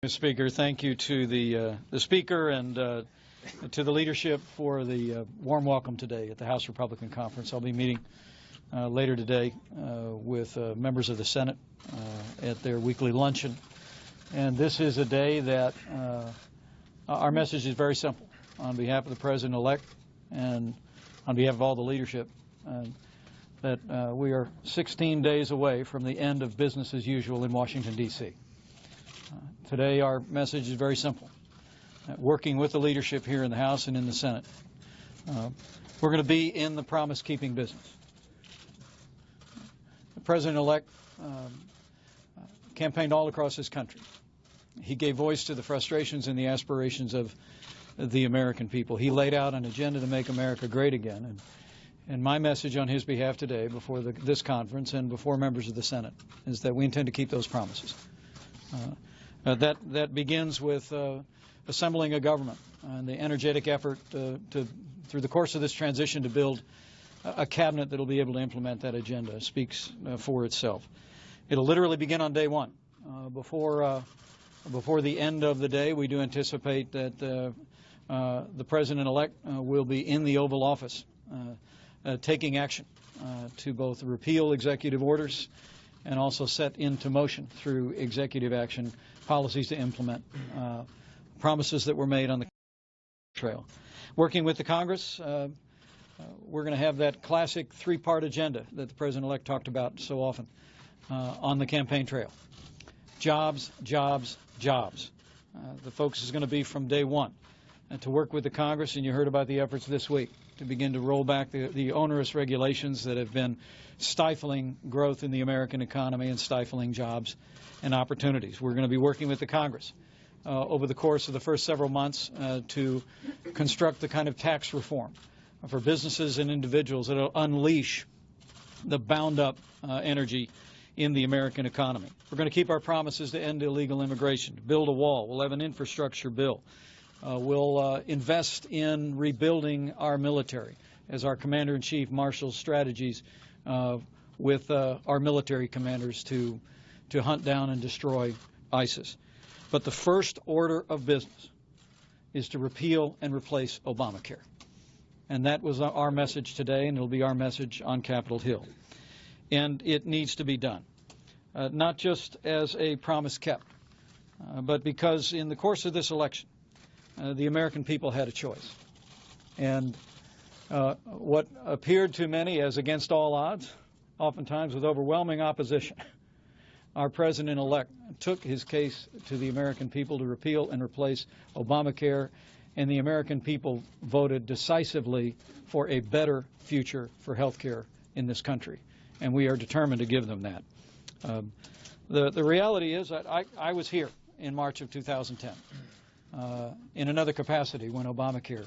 Mr. Speaker, thank you to the Speaker and to the leadership for the warm welcome today at the House Republican Conference. I'll be meeting later today with members of the Senate at their weekly luncheon. And this is a day that our message is very simple. On behalf of the President-elect and on behalf of all the leadership, that we are 16 days away from the end of business as usual in Washington, D.C. Today our message is very simple. Working with the leadership here in the House and in the Senate, we're going to be in the promise-keeping business. The President-elect campaigned all across this country. He gave voice to the frustrations and the aspirations of the American people. He laid out an agenda to make America great again. And my message on his behalf today before this conference and before members of the Senate is that we intend to keep those promises. That begins with assembling a government and the energetic effort through the course of this transition to build a cabinet that will be able to implement that agenda. Speaks for itself. It'll literally begin on day one. Before the end of the day, we do anticipate that the President-elect will be in the Oval Office taking action to both repeal executive orders and also set into motion through executive action policies to implement promises that were made on the trail. Working with the Congress, we're going to have that classic three-part agenda that the President-elect talked about so often on the campaign trail. Jobs, jobs, jobs. The focus is going to be from day one to work with the Congress, and you heard about the efforts this week to begin to roll back the onerous regulations that have been stifling growth in the American economy and stifling jobs and opportunities. We're going to be working with the Congress over the course of the first several months to construct the kind of tax reform for businesses and individuals that will unleash the bound-up energy in the American economy. We're going to keep our promises to end illegal immigration, to build a wall. We'll have an infrastructure bill. We'll invest in rebuilding our military as our Commander-in-Chief marshals strategies with our military commanders to hunt down and destroy ISIS. But the first order of business is to repeal and replace Obamacare. And that was our message today, and it'll be our message on Capitol Hill. And it needs to be done, not just as a promise kept, but because in the course of this election, the American people had a choice. And what appeared to many as against all odds, oftentimes with overwhelming opposition, our President-elect took his case to the American people to repeal and replace Obamacare, and the American people voted decisively for a better future for health care in this country. And we are determined to give them that. The reality is that I was here in March of 2010 in another capacity when Obamacare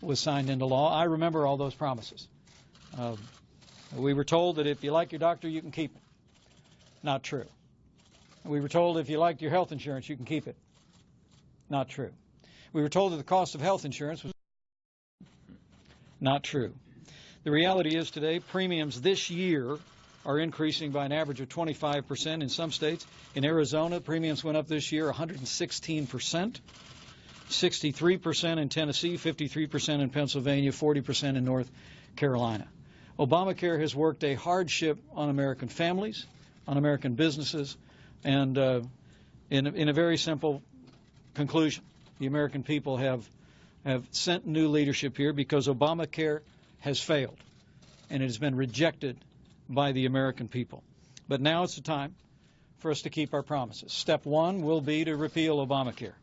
was signed into law. I remember all those promises. We were told that if you like your doctor, you can keep it. Not true. We were told if you liked your health insurance, you can keep it. Not true. We were told that the cost of health insurance was not true. The reality is today, premiums this year are increasing by an average of 25% in some states. In Arizona, premiums went up this year 116%, 63% in Tennessee, 53% in Pennsylvania, 40% in North Carolina. Obamacare has worked a hardship on American families, on American businesses, and in a very simple conclusion, the American people have sent new leadership here because Obamacare has failed, and it has been rejected by the American people. But now it's the time for us to keep our promises. Step one will be to repeal Obamacare.